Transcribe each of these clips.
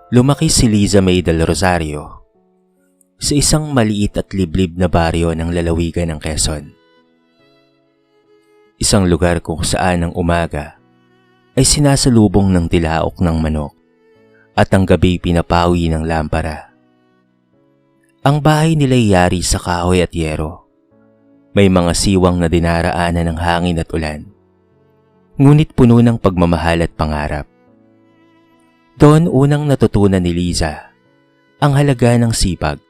Lumaki si Liza May del Rosario sa isang maliit at liblib na baryo ng lalawigan ng Quezon. Isang lugar kung saan ang umaga ay sinasalubong ng tilaok ng manok at ang gabi pinapawi ng lampara. Ang bahay nila'y yari sa kahoy at yero. May mga siwang na dinaraanan ng hangin at ulan, ngunit puno ng pagmamahal at pangarap. Doon unang natutunan ni Liza ang halaga ng sipag,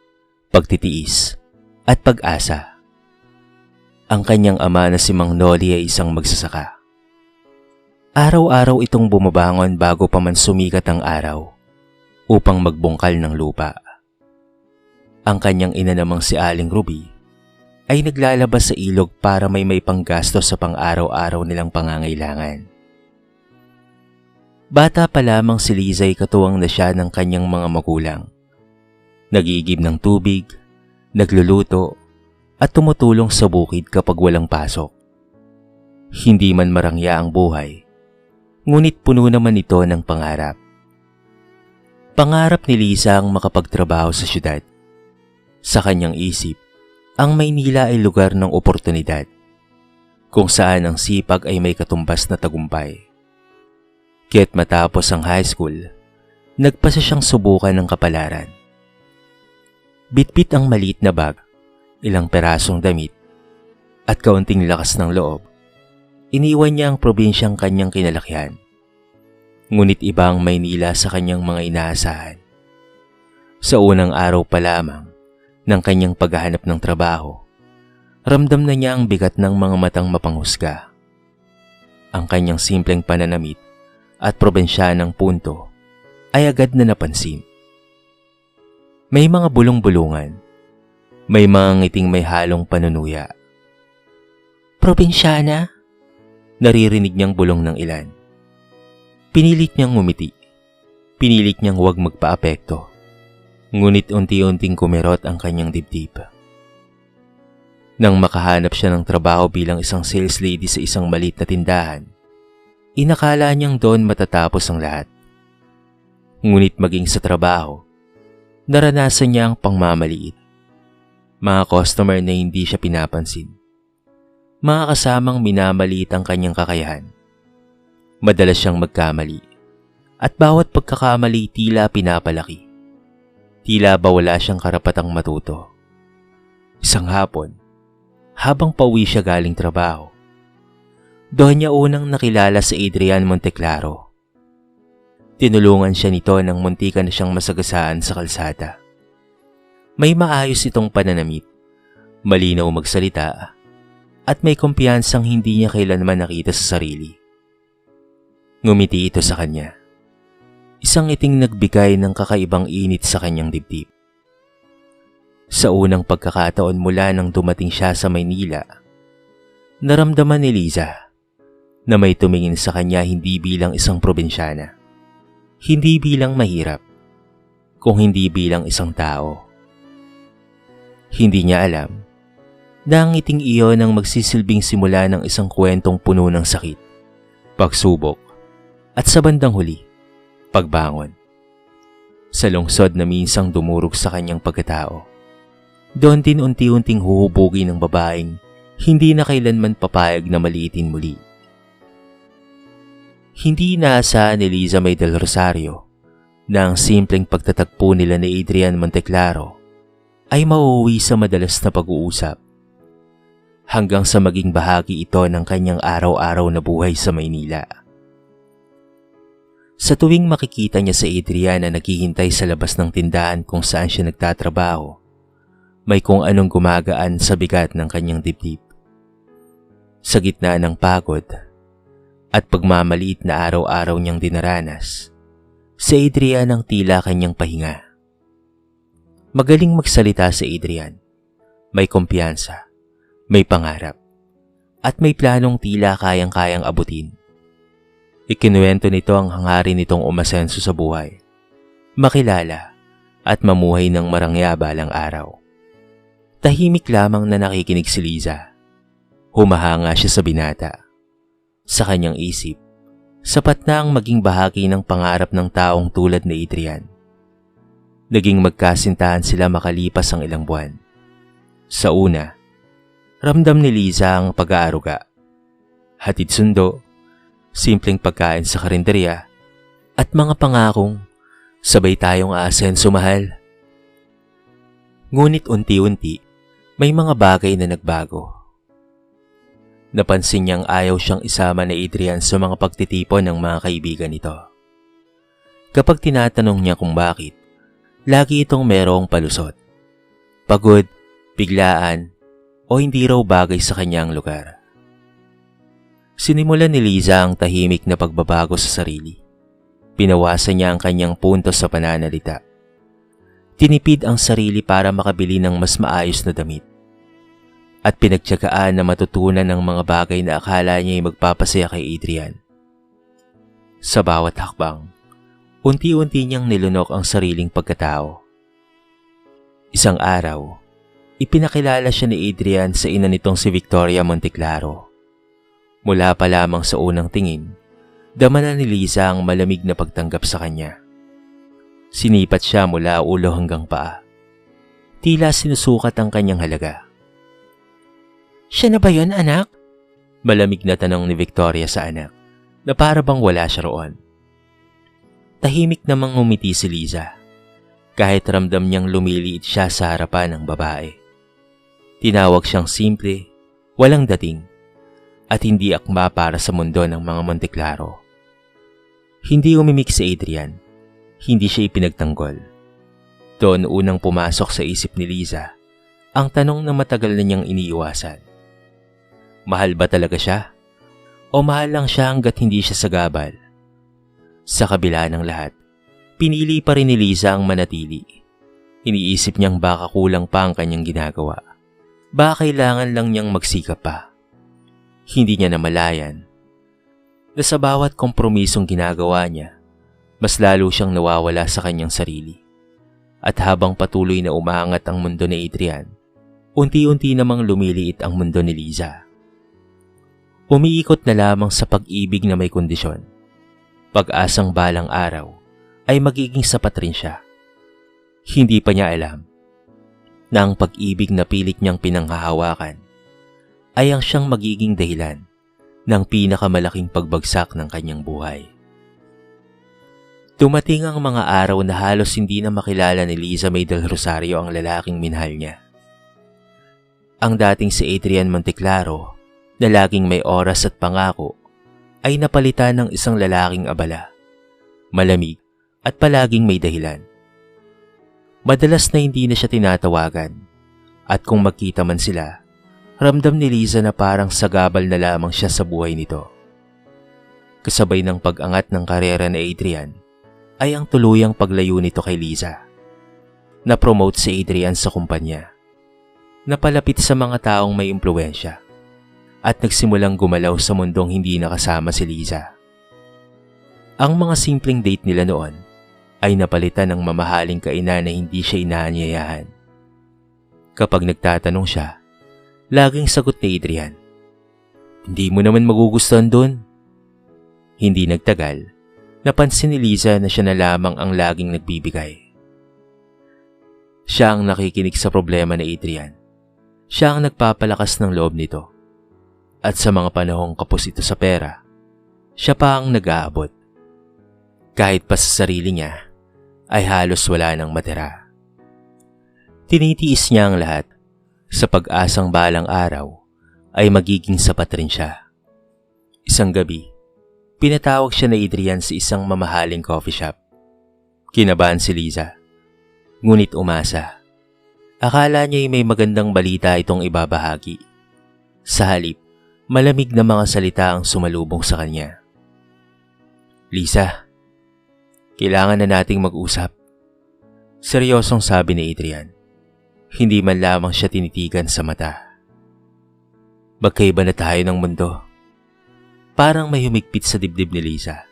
pagtitiis, at pag-asa. Ang kanyang ama na si Mang Noli ay isang magsasaka. Araw-araw itong bumabangon bago pa man sumikat ang araw upang magbungkal ng lupa. Ang kanyang ina namang si Aling Ruby ay naglalabas sa ilog para may panggastos sa pang-araw-araw nilang pangangailangan. Bata pa lamang si Liza ay katuwang na siya ng kanyang mga magulang. Nag-iigib ng tubig, nagluluto, at tumutulong sa bukid kapag walang pasok. Hindi man marangya ang buhay, ngunit puno naman ito ng pangarap. Pangarap ni Liza ang makapagtrabaho sa syudad. Sa kanyang isip, ang Maynila ay lugar ng oportunidad, kung saan ang sipag ay may katumbas na tagumpay. Kaya't matapos ang high school, nagpasa siyang subukan ng kapalaran. Bitbit ang maliit na bag, ilang perasong damit, at kaunting lakas ng loob, iniwan niya ang probinsyang kanyang kinalakihan. Ngunit iba ang Maynila sa kanyang mga inaasahan. Sa unang araw pa lamang ng kanyang paghahanap ng trabaho, ramdam na niya ang bigat ng mga matang mapanghusga. Ang kanyang simpleng pananamit at probinsyanang punto ay agad na napansin. May mga bulong-bulungan, may mga ngiting may halong panunuya. "Probinsyana?" naririnig niyang bulong ng ilan. Pinilit niyang ngumiti, pinilit niyang huwag magpaapekto, ngunit unti-unting kumirot ang kanyang dibdib. Nang makahanap siya ng trabaho bilang isang sales lady sa isang maliit na tindahan, inakala niyang doon matatapos ang lahat. Ngunit maging sa trabaho, naranasan niya ang pangmamaliit. Mga customer na hindi siya pinapansin. Mga kasamang minamaliit ang kanyang kakayahan. Madalas siyang magkamali. At bawat pagkakamali tila pinapalaki. Tila ba wala siyang karapatang matuto. Isang hapon, habang pauwi siya galing trabaho, doon niya unang nakilala si Adrian Monteclaro. Tinulungan siya nito nang muntikan na siyang masagasaan sa kalsada. May maayos itong pananamit, malinaw magsalita, at may kumpiyansang hindi niya kailanman nakita sa sarili. Ngumiti ito sa kanya. Isang ngiting nagbigay ng kakaibang init sa kanyang dibdib. Sa unang pagkakataon mula nang dumating siya sa Maynila, naramdaman ni Liza na may tumingin sa kanya hindi bilang isang probinsyana, hindi bilang mahirap, kung hindi bilang isang tao. Hindi niya alam na ang ngiting iyon ang magsisilbing simula ng isang kwentong puno ng sakit, pagsubok, at sa bandang huli, pagbangon. Sa lungsod na minsang dumurog sa kanyang pagkatao, doon din unti-unting huhubugin ng babaeng hindi na kailanman papayag na maliitin muli. Hindi inaasahan ni Liza May del Rosario na ang simpleng pagtatagpo nila ni Adrian Monteclaro ay mauuwi sa madalas na pag-uusap, hanggang sa maging bahagi ito ng kanyang araw-araw na buhay sa Maynila. Sa tuwing makikita niya si Adrian na naghihintay sa labas ng tindahan kung saan siya nagtatrabaho, may kung anong gumagaan sa bigat ng kanyang dibdib. Sa gitna ng pagod at pagmamaliit na araw-araw niyang dinaranas, si Adrian ang tila kanyang pahinga. Magaling magsalita si Adrian. May kumpiyansa, may pangarap, at may planong tila kayang-kayang abutin. Ikinuwento nito ang hangarin nitong umasenso sa buhay, makilala at mamuhay ng marangya balang araw. Tahimik lamang na nakikinig si Liza. Humahanga siya sa binata. Sa kanyang isip, sapat na ang maging bahagi ng pangarap ng taong tulad ni Adrian Naging magkasintahan sila makalipas ang ilang buwan. Sa una, ramdam ni Liza ang pag-aaruga. Hatid sundo, simpleng pagkain sa karinderya, at mga pangakong sabay tayong aasenso mahal. Ngunit unti-unti, may mga bagay na nagbago. Napansin niyang ayaw siyang isama ni Adrian sa mga pagtitipon ng mga kaibigan nito. Kapag tinatanong niya kung bakit, lagi itong merong palusot. Pagod, biglaan, o hindi raw bagay sa kanyang lugar. Sinimulan ni Liza ang tahimik na pagbabago sa sarili. Pinawasan niya ang kanyang puntos sa pananalita. Tinipid ang sarili para makabili ng mas maayos na damit. At pinagtiyagaan na matutunan ng mga bagay na akala niya ay magpapasaya kay Adrian. Sa bawat hakbang, unti-unti niyang nilunok ang sariling pagkatao. Isang araw, ipinakilala siya ni Adrian sa ina nitong si Victoria Monteclaro. Mula pa lamang sa unang tingin, dama na ni Liza ang malamig na pagtanggap sa kanya. Sinipat siya mula ulo hanggang paa. Tila sinusukat ang kanyang halaga. "Siya na ba yun, anak?" Malamig na tanong ni Victoria sa anak, na para bang wala siya roon. Tahimik namang ngumiti si Liza, kahit ramdam niyang lumiliit siya sa harapan ng babae. Tinawag siyang simple, walang dating, at hindi akma para sa mundo ng mga Monteclaro. Hindi umimik si Adrian, hindi siya ipinagtanggol. Doon unang pumasok sa isip ni Liza ang tanong na matagal na niyang iniiwasan. Mahal ba talaga siya? O mahal lang siya hanggat hindi siya sagabal? Sa kabila ng lahat, pinili pa rin ni Liza ang manatili. Iniisip niyang baka kulang pa ang kanyang ginagawa. Baka kailangan lang niyang magsikap pa. Hindi niya namalayan na sa bawat kompromisong ginagawa niya, mas lalo siyang nawawala sa kanyang sarili. At habang patuloy na umaangat ang mundo ni Adrian, unti-unti namang lumiliit ang mundo ni Liza. Umiikot na lamang sa pag-ibig na may kondisyon. Pag-asang balang araw ay magiging sapat rin siya. Hindi pa niya alam na ang pag-ibig na pilit niyang pinanghahawakan ay ang siyang magiging dahilan ng pinakamalaking pagbagsak ng kanyang buhay. Dumating ang mga araw na halos hindi na makilala ni Liza May del Rosario ang lalaking minahal niya. Ang dating si Adrian Monteclaro na laging may oras at pangako ay napalitan ng isang lalaking abala, malamig at palaging may dahilan. Madalas na hindi na siya tinatawagan at kung magkita man sila, ramdam ni Liza na parang sagabal na lamang siya sa buhay nito. Kasabay ng pag-angat ng karera ni Adrian ay ang tuluyang paglayo nito kay Liza. Na-promote si Adrian sa kumpanya. Napalapit sa mga taong may impluwensya at nagsimulang gumalaw sa mundong hindi nakasama si Liza. Ang mga simpleng date nila noon ay napalitan ng mamahaling kainan na hindi siya inaanyayahan. Kapag nagtatanong siya, laging sagot ni Adrian, "Hindi mo naman magugustuhan doon." Hindi nagtagal, napansin ni Liza na siya na lamang ang laging nagbibigay. Siya ang nakikinig sa problema ni Adrian. Siya ang nagpapalakas ng loob nito. At sa mga panahong kapos ito sa pera, siya pa ang nag-aabot. Kahit pa sa sarili niya, ay halos wala nang matira. Tinitiis niya ang lahat sa pag-asang balang araw ay magiging sapat rin siya. Isang gabi, pinatawag siya ni Adrian sa isang mamahaling coffee shop. Kinabahan si Liza, ngunit umasa. Akala niya ay may magandang balita itong ibabahagi. Sa halip, malamig na mga salita ang sumalubong sa kanya. "Liza, kailangan na nating mag-usap." Seryosong sabi ni Adrian. Hindi man lamang siya tinitigan sa mata. Magkaiba na tayo ng mundo. Parang may humigpit sa dibdib ni Liza.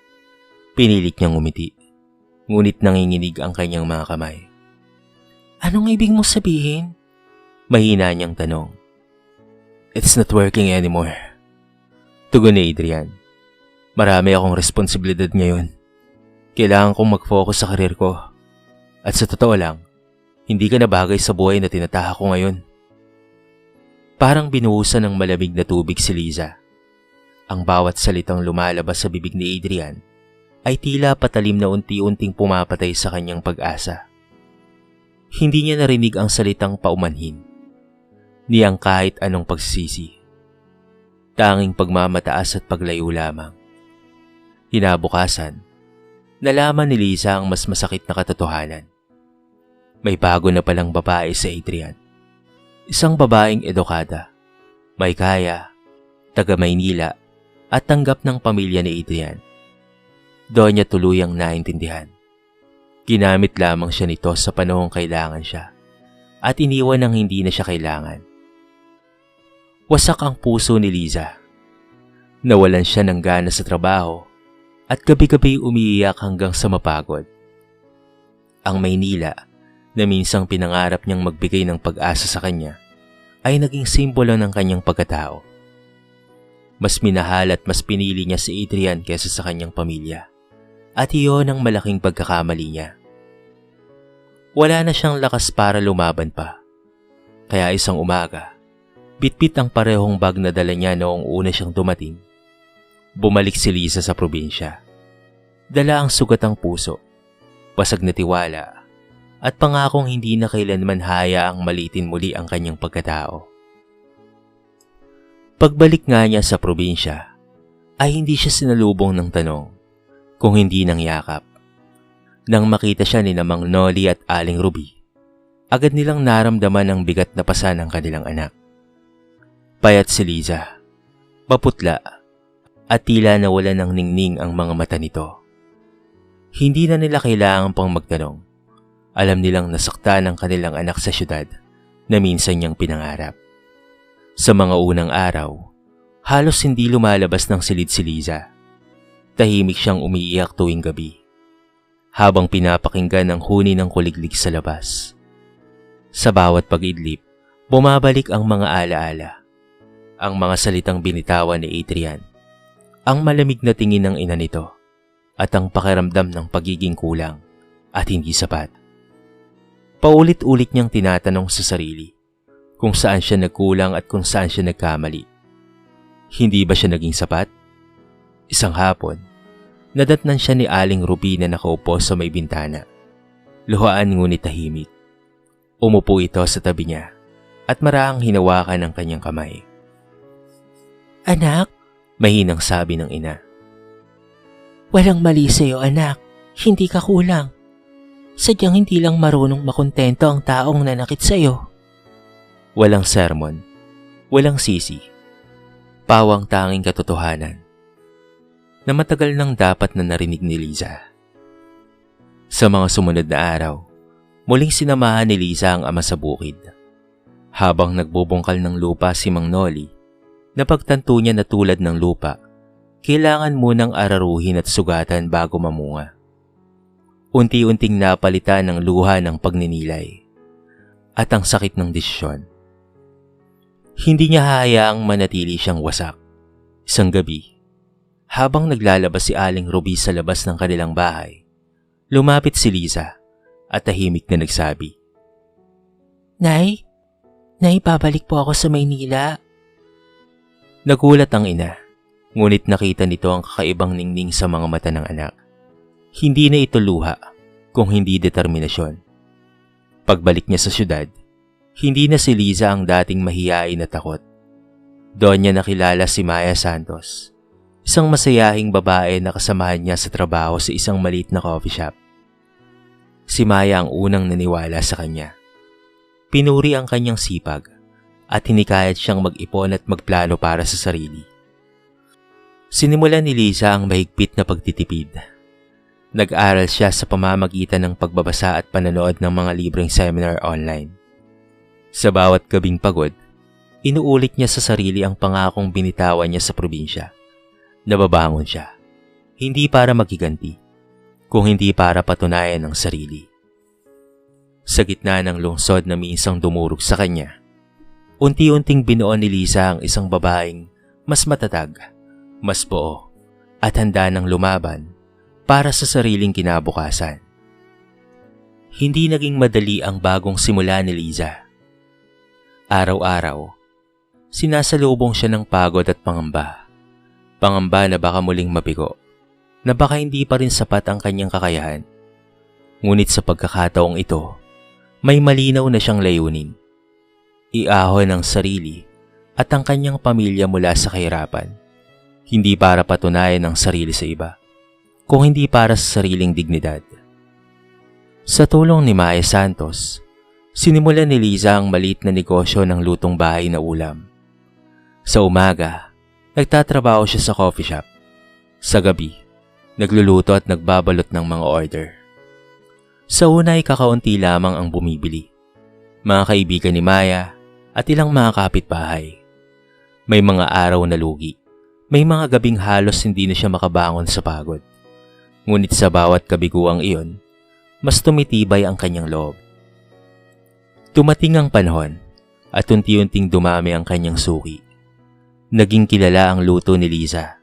Pinilit niyang umiti, ngunit nanginginig ang kanyang mga kamay. "Anong ibig mo sabihin?" Mahina niyang tanong. "It's not working anymore," tugon ni Adrian. "Marami akong responsibilidad ngayon. Kailangan kong mag-focus sa karir ko. At sa totoo lang, hindi ka na bagay sa buhay na tinatahak ko ngayon. Parang binuhusan ng malamig na tubig si Liza. Ang bawat salitang lumalabas sa bibig ni Adrian ay tila patalim na unti-unting pumapatay sa kanyang pag-asa. Hindi niya narinig ang salitang paumanhin, ni ang kahit anong pagsisisi. Tanging pagmamataas at paglayo lamang. Kinabukasan, nalaman ni Liza ang mas masakit na katotohanan. May bago na palang babae sa Adrian. Isang babaeng edukada, may kaya, taga Maynila at tanggap ng pamilya ni Adrian. Doon niya tuluyang naintindihan. Ginamit lamang siya nito sa panahong kailangan siya at iniwan nang hindi na siya kailangan. Wasak ang puso ni Liza. Nawalan siya ng gana sa trabaho at gabi-gabi umiiyak hanggang sa mapagod. Ang Maynila, na minsang pinangarap niyang magbigay ng pag-asa sa kanya, ay naging simbolo ng kanyang pagkatao. Mas minahal at mas pinili niya si Adrian kaysa sa kanyang pamilya, at iyon ang malaking pagkakamali niya. Wala na siyang lakas para lumaban pa, kaya isang umaga, bitbit ang parehong bag na dala niya noong una siyang dumating. Bumalik si Liza sa probinsya. Dala ang sugatang puso, basag na tiwala, at pangakong hindi na kailanman hayaang malitin muli ang kanyang pagkatao. Pagbalik nga niya sa probinsya, ay hindi siya sinalubong ng tanong, kung hindi ng yakap. Nang makita siya ni Mang Noli at Aling Ruby, agad nilang naramdaman ang bigat na pasa ng kanilang anak. Payat si Liza, maputla, at tila nawala ng ningning ang mga mata nito. Hindi na nila kailangan pang magtanong. Alam nilang nasaktan ang kanilang anak sa syudad na minsan niyang pinangarap. Sa mga unang araw, halos hindi lumalabas ng silid si Liza. Tahimik siyang umiiyak tuwing gabi, habang pinapakinggan ang huni ng kuliglig sa labas. Sa bawat pag-idlip, bumabalik ang mga alaala, ang mga salitang binitawan ni Adrian, ang malamig na tingin ng ina nito, at ang pakiramdam ng pagiging kulang at hindi sapat. Paulit-ulit niyang tinatanong sa sarili kung saan siya nagkulang at kung saan siya nagkamali. Hindi ba siya naging sapat? Isang hapon, nadatnan siya ni Aling Ruby na nakaupo sa may bintana. Luhaan ngunit tahimik. Umupo ito sa tabi niya at maraang hinawakan ang kanyang kamay. Anak, Mahinang sabi ng ina. walang mali sa'yo anak, hindi ka kulang. Sadyang hindi lang marunong makontento ang taong nanakit sa'yo. Walang sermon, walang sisi. Pawang tanging katotohanan na matagal nang dapat na narinig ni Liza. Sa mga sumunod na araw, muling sinamahan ni Liza ang ama sa bukid. Habang nagbubungkal ng lupa si Mang Noli, napagtanto niya na tulad ng lupa, kailangan munang araruhin at sugatan bago mamunga. Unti-unting napalitan ng luha ng pagninilay at ang sakit ng desisyon. Hindi niya hayaang manatili siyang wasak. Isang gabi, habang naglalabas si Aling Ruby sa labas ng kanilang bahay, lumapit si Liza at tahimik na nagsabi, Nay, babalik po ako sa Maynila. Nagulat ang ina, ngunit nakita nito ang kakaibang ningning sa mga mata ng anak. Hindi na ito luha, kung hindi determinasyon. Pagbalik niya sa syudad, hindi na si Liza ang dating mahiyain na takot. Doon niya nakilala si Maya Santos, isang masayahing babae na kasamahan niya sa trabaho sa isang maliit na coffee shop. Si Maya ang unang naniwala sa kanya. Pinuri ang kanyang sipag at hinikayat siyang mag-ipon at magplano para sa sarili. Sinimulan ni Liza ang mahigpit na pagtitipid. Nag-aral siya sa pamamagitan ng pagbabasa at panonood ng mga libreng seminar online. Sa bawat gabing pagod, inuulit niya sa sarili ang pangakong binitawan niya sa probinsya. Nababangon siya, hindi para magiganti, kung hindi para patunayan ang sarili. Sa gitna ng lungsod na minsang dumurog sa kanya, unti-unting binuo ni Liza ang isang babaeng mas matatag, mas buo, at handa ng lumaban para sa sariling kinabukasan. Hindi naging madali ang bagong simula ni Liza. Araw-araw, sinasalubong siya ng pagod at pangamba. Pangamba na baka muling mabigo, na baka hindi pa rin sapat ang kanyang kakayahan. Ngunit sa pagkakataong ito, may malinaw na siyang layunin. Iahon ang sarili at ang kanyang pamilya mula sa kahirapan. Hindi para patunayan ang sarili sa iba, kung hindi para sa sariling dignidad. Sa tulong ni Maya Santos, sinimulan ni Liza ang maliit na negosyo ng lutong bahay na ulam. Sa umaga, nagtatrabaho siya sa coffee shop. Sa gabi, nagluluto at nagbabalot ng mga order. Sa una ay kakaunti lamang ang bumibili. Mga kaibigan ni Maya at ilang mga kapitbahay. May mga araw na lugi. May mga gabing halos hindi na siya makabangon sa pagod. Ngunit sa bawat kabiguang iyon, mas tumitibay ang kanyang loob. Dumating ang panahon at unti-unting dumami ang kanyang suki. Naging kilala ang luto ni Liza.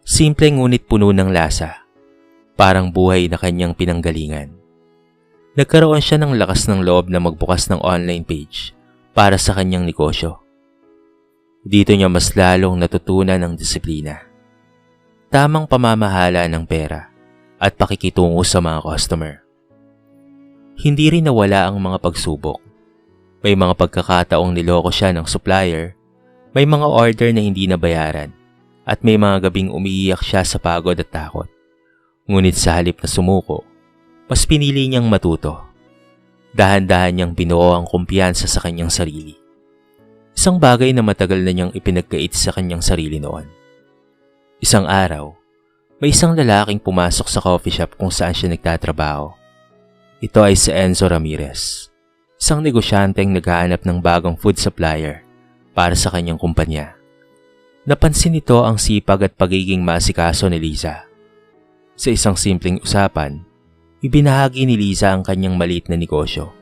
Simple ngunit puno ng lasa. Parang buhay na kanyang pinanggalingan. Nagkaroon siya ng lakas ng loob na magbukas ng online page para sa kanyang negosyo. Dito niya mas lalong natutunan ang disiplina, tamang pamamahala ng pera at pakikitungo sa mga customer. Hindi rin nawala ang mga pagsubok. May mga pagkakataong niloko siya ng supplier, may mga order na hindi nabayaran, at may mga gabing umiiyak siya sa pagod at takot. Ngunit sa halip na sumuko, mas pinili niyang matuto. Dahan-dahan niyang binuo ang kumpiyansa sa kanyang sarili. Isang bagay na matagal na niyang ipinagkait sa kanyang sarili noon. Isang araw, may isang lalaking pumasok sa coffee shop kung saan siya nagtatrabaho. Ito ay si Enzo Ramirez, isang negosyanteng naghahanap ng bagong food supplier para sa kanyang kumpanya. Napansin nito ang sipag at pagiging maasikaso ni Liza. Sa isang simpleng usapan, ibinahagi ni Liza ang kanyang maliit na negosyo.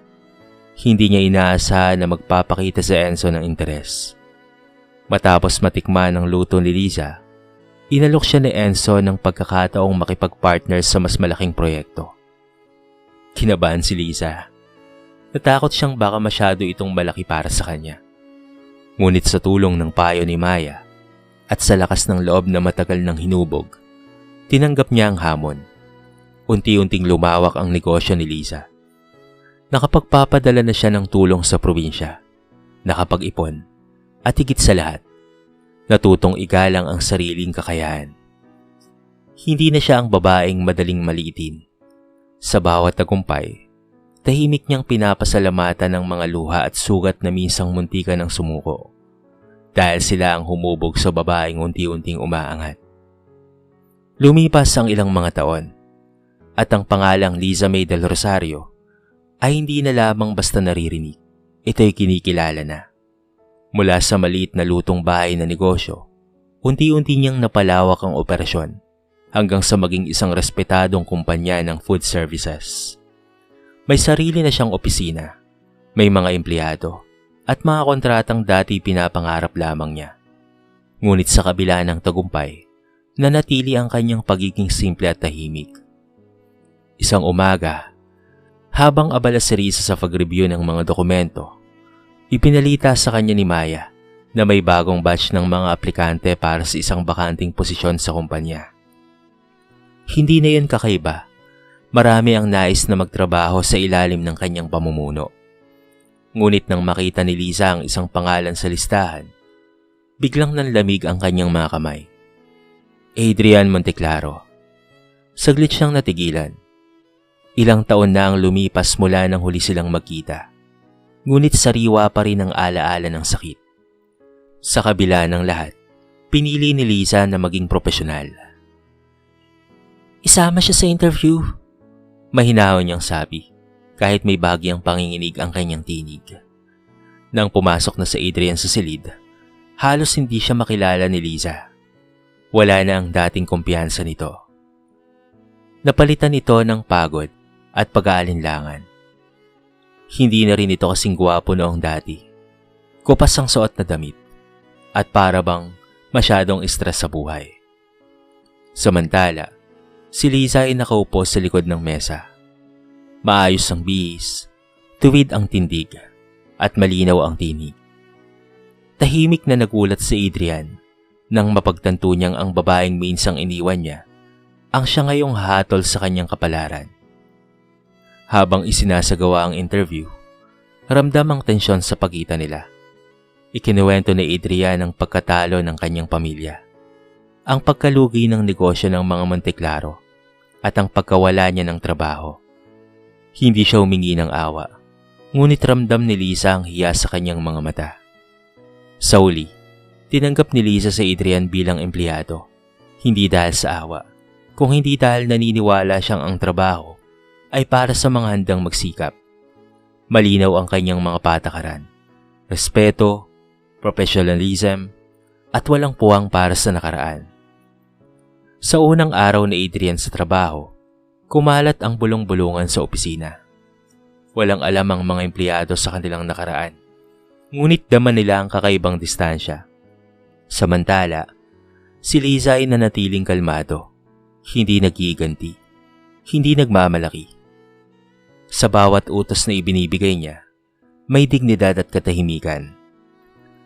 Hindi niya inaasahan na magpapakita si Enzo ng interes. Matapos matikman ang luto ni Liza, inalok siya ni Enzo ng pagkakataong makipag-partner sa mas malaking proyekto. Kinabahan si Liza. Natakot siyang baka masyado itong malaki para sa kanya. Ngunit sa tulong ng payo ni Maya at sa lakas ng loob na matagal nang hinubog, tinanggap niya ang hamon. Unti-unting lumawak ang negosyo ni Liza. Nakapagpapadala na siya ng tulong sa probinsya, nakapag-ipon, at higit sa lahat, natutong igalang ang sariling kakayahan. Hindi na siya ang babaeng madaling maliitin. Sa bawat tagumpay, tahimik niyang pinapasalamatan ng mga luha at sugat na minsang muntikan ng sumuko, dahil sila ang humubog sa babaeng unti-unting umaangat. Lumipas ang ilang mga taon, at ang pangalang Liza May del Rosario ay hindi na lamang basta naririnig, ito'y kinikilala na. Mula sa maliit na lutong bahay na negosyo, unti-unti niyang napalawak ang operasyon hanggang sa maging isang respetadong kumpanya ng food services. May sarili na siyang opisina, may mga empleyado, at mga kontratang dati pinapangarap lamang niya. Ngunit sa kabila ng tagumpay, nanatili ang kanyang pagiging simple at tahimik. Isang umaga, habang abala si Risa sa pag-review ng mga dokumento, ipinalita sa kanya ni Maya na may bagong batch ng mga aplikante para sa isang bakanting posisyon sa kumpanya. Hindi na yun kakaiba. Marami ang nais na magtrabaho sa ilalim ng kanyang pamumuno. Ngunit nang makita ni Liza ang isang pangalan sa listahan, biglang nanlamig ang kanyang mga kamay. Adrian Monteclaro. Saglit siyang natigilan. Ilang taon na ang lumipas mula nang huli silang magkita. Ngunit sariwa pa rin ang alaala ng sakit. Sa kabila ng lahat, pinili ni Liza na maging profesional. Isama siya sa interview. Mahinahon niyang sabi, kahit may bagyang panginginig ang kanyang tinig. Nang pumasok na sa Adrian sa silid, halos hindi siya makilala ni Liza. Wala na ang dating kumpiyansa nito. Napalitan ito ng pagod at pag-aalinlangan. Hindi na rin ito kasing gwapo noong dati. Kupas ang suot na damit at para bang masyadong stress sa buhay. Samantala, si Liza ay nakaupo sa likod ng mesa. Maayos ang bihis, tuwid ang tindig, at malinaw ang tinig. Tahimik na nagulat si Adrian nang mapagtanto niyang ang babaeng minsang iniwan niya ang siya ngayong hatol sa kanyang kapalaran. Habang isinasagawa ang interview, ramdam ang tensyon sa pagitan nila. Ikinuwento ni Adrian ang pagkatalo ng kanyang pamilya, ang pagkalugi ng negosyo ng mga Monteklaro, at ang pagkawala niya ng trabaho. Hindi siya humingi ng awa, ngunit ramdam ni Lisa ang hiya sa kanyang mga mata. Sa uli, tinanggap ni Lisa si Adrian bilang empleyado, hindi dahil sa awa, kung hindi dahil naniniwala siyang ang trabaho ay para sa mga handang magsikap. Malinaw ang kanyang mga patakaran, respeto, professionalism, at walang puwang para sa nakaraan. Sa unang araw ni Adrian sa trabaho, kumalat ang bulong-bulungan sa opisina. Walang alam ang mga empleyado sa kanilang nakaraan, ngunit dama nila ang kakaibang distansya. Samantala, si Liza ay nanatiling kalmado, hindi nagiganti, hindi nagmamalaki. Sa bawat utos na ibinibigay niya, may dignidad at katahimikan.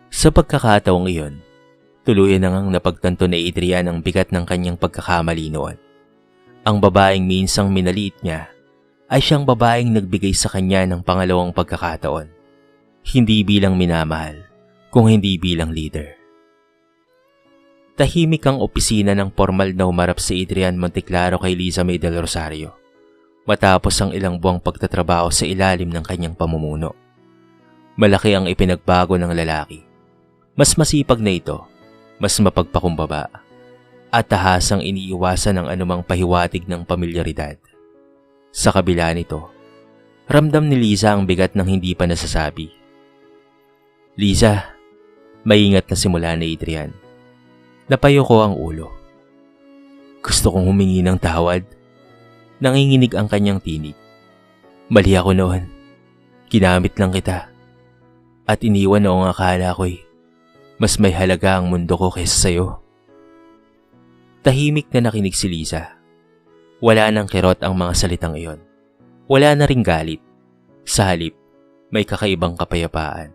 Sa pagkakataong iyon, tuluyan na ngang napagtanto ni Adrian ang bigat ng kanyang pagkakamali noon. Ang babaeng minsang minaliit niya ay siyang babaeng nagbigay sa kanya ng pangalawang pagkakataon. Hindi bilang minamahal, kung hindi bilang leader. Tahimik ang opisina ng formal na humarap si Adrian Monteclaro kay Liza May del Rosario, matapos ang ilang buwang pagtatrabaho sa ilalim ng kanyang pamumuno. Malaki ang ipinagbago ng lalaki. Mas masipag na ito, mas mapagpakumbaba, at tahasang iniiwasan ng anumang pahiwatig ng pamilyaridad. Sa kabila nito, ramdam ni Liza ang bigat ng hindi pa nasasabi. Liza, maingat na simula ni Adrian. Napayo ko ang ulo. Gusto kong humingi ng tawad. Nanginginig ang kanyang tinig. Mali ako noon. Ginamit lang kita. At iniwan na ang akala ko'y mas may halaga ang mundo ko kaysa sa'yo. Tahimik na nakinig si Liza. Wala nang kirot ang mga salitang iyon. Wala na ring galit. Sa halip, may kakaibang kapayapaan.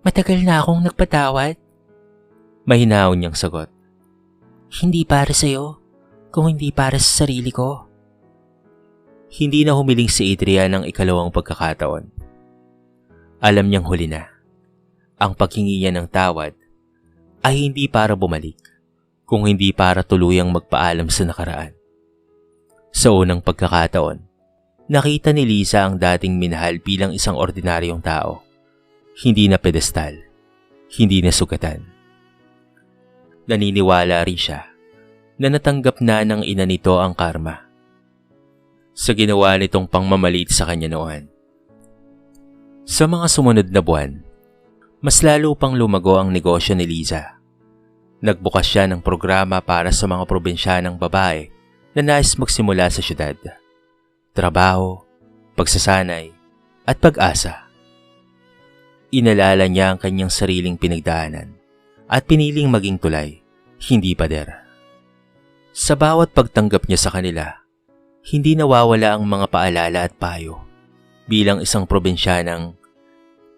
Matagal na akong nagpatawad. Mahinaon niyang sagot. Hindi para sa'yo, kung hindi para sa sarili ko. Hindi na humiling si Adrian ng ikalawang pagkakataon. Alam niyang huli na. Ang paghingi niya ng tawad ay hindi para bumalik, kung hindi para tuluyang magpaalam sa nakaraan. Sa unang pagkakataon, nakita ni Liza ang dating minahal bilang isang ordinaryong tao. Hindi na pedestal, hindi na sugatan. Naniniwala rin siya na natanggap na ng ina nito ang karma sa ginawa nitong pangmamaliit sa kanya noon. Sa mga sumunod na buwan, mas lalo pang lumago ang negosyo ni Liza. Nagbukas siya ng programa para sa mga probinsyanang babae na nais magsimula sa syudad. Trabaho, pagsasanay, at pag-asa. Inalala niya ang kanyang sariling pinagdaanan at piniling maging tulay, hindi pader. Sa bawat pagtanggap niya sa kanila, hindi nawawala ang mga paalala at payo. Bilang isang probinsyanang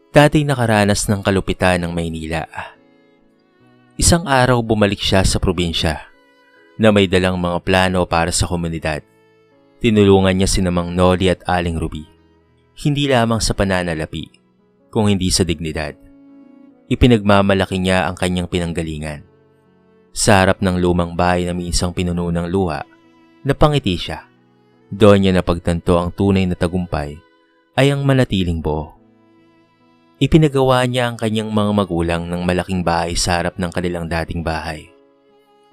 dating nakaranas ng kalupitan ng Maynila. Isang araw bumalik siya sa probinsya na may dalang mga plano para sa komunidad. Tinulungan niya si Mang Noli at Aling Ruby. Hindi lamang sa pananalapi, kung hindi sa dignidad. Ipinagmamalaki niya ang kanyang pinanggalingan. Sa harap ng lumang bahay na minsang pinuno ng luha, napangiti siya. Doon niya napagtanto ang tunay na tagumpay ay ang manatiling buo. Ipinagawa niya ang kanyang mga magulang ng malaking bahay sa harap ng kanilang dating bahay.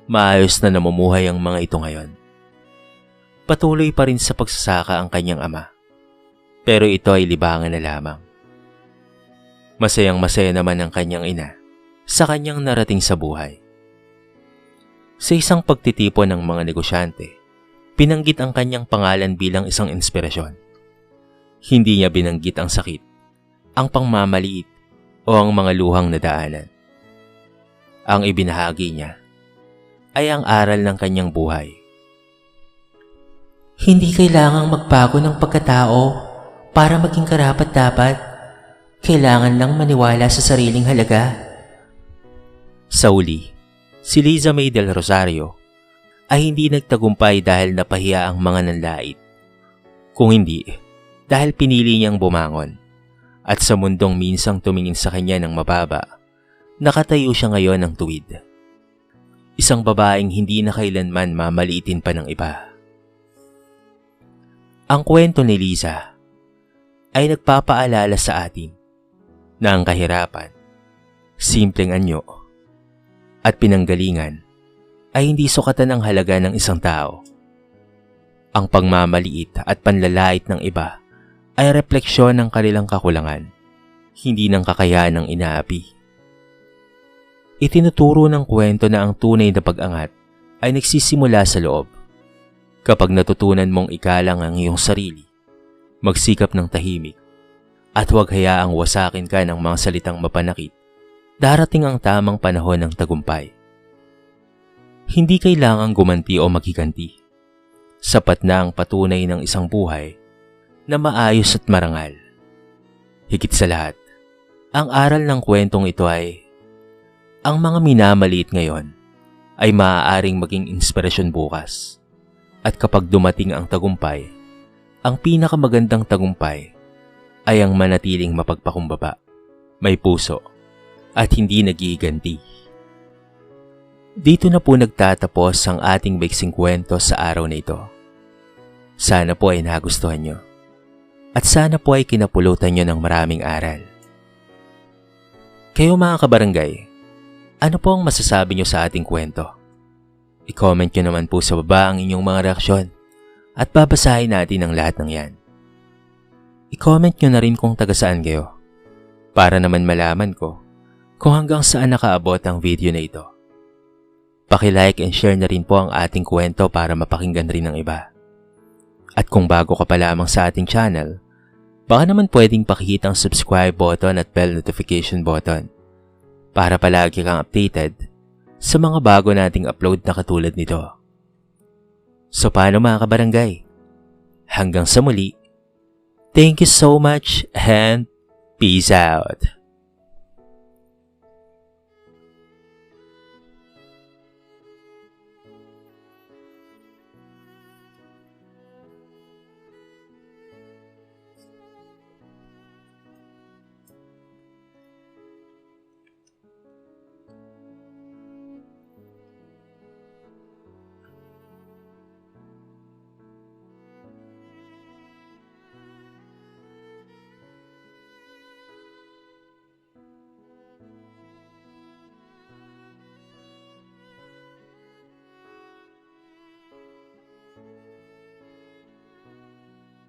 Maayos na namumuhay ang mga ito ngayon. Patuloy pa rin sa pagsasaka ang kanyang ama. Pero ito ay libangan na lamang. Masayang-masaya naman ang kanyang ina sa kanyang narating sa buhay. Sa isang pagtitipon ng mga negosyante, pinanggit ang kanyang pangalan bilang isang inspirasyon. Hindi niya binanggit ang sakit, ang pangmamaliit o ang mga luhang nadaanan. Ang ibinahagi niya ay ang aral ng kanyang buhay. Hindi kailangang magbago ng pagkatao para maging karapat-dapat. Kailangan lang maniwala sa sariling halaga. Sa uli, si Liza May del Rosario ay hindi nagtagumpay dahil napahiya ang mga nanlait. Kung hindi, dahil pinili niyang bumangon. At sa mundong minsang tumingin sa kanya ng mababa, nakatayo siya ngayon ng tuwid. Isang babaeng hindi na kailanman mamaliitin pa ng iba. Ang kwento ni Liza ay nagpapaalala sa atin na ang kahirapan, simpleng anyo, at pinanggalingan ay hindi sukatan ang halaga ng isang tao. Ang pagmamaliit at panlalait ng iba ay refleksyon ng kanilang kakulangan, hindi ng kakayahan ng inaapi. Itinuturo ng kwento na ang tunay na pag-angat ay nagsisimula sa loob. Kapag natutunan mong ikalang ang iyong sarili, magsikap ng tahimik, at huwag hayaang wasakin ka ng mga salitang mapanakit, darating ang tamang panahon ng tagumpay. Hindi kailangang gumanti o maghiganti. Sapat na ang patunay ng isang buhay na maayos at marangal. Higit sa lahat, ang aral ng kwentong ito ay ang mga minamaliit ngayon ay maaaring maging inspirasyon bukas. At kapag dumating ang tagumpay, ang pinakamagandang tagumpay ay ang manatiling mapagpakumbaba, may puso, at hindi nagiganti. Dito na po nagtatapos ang ating maiksing kwento sa araw na ito. Sana po ay nagustuhan nyo. At sana po ay kinapulutan nyo ng maraming aral. Kayo mga kabarangay, ano po ang masasabi nyo sa ating kwento? I-comment nyo naman po sa baba ang inyong mga reaksyon at babasahin natin ang lahat ng yan. I-comment nyo na rin kung taga saan kayo para naman malaman ko kung hanggang saan nakaabot ang video na ito. Paki-like and share na rin po ang ating kwento para mapakinggan rin ng iba. At kung bago ka pa lamang sa ating channel, baka naman pwedeng pakihit ang subscribe button at bell notification button para palagi kang updated sa mga bago nating upload na katulad nito. So paano mga kabarangay? Hanggang sa muli, thank you so much and peace out!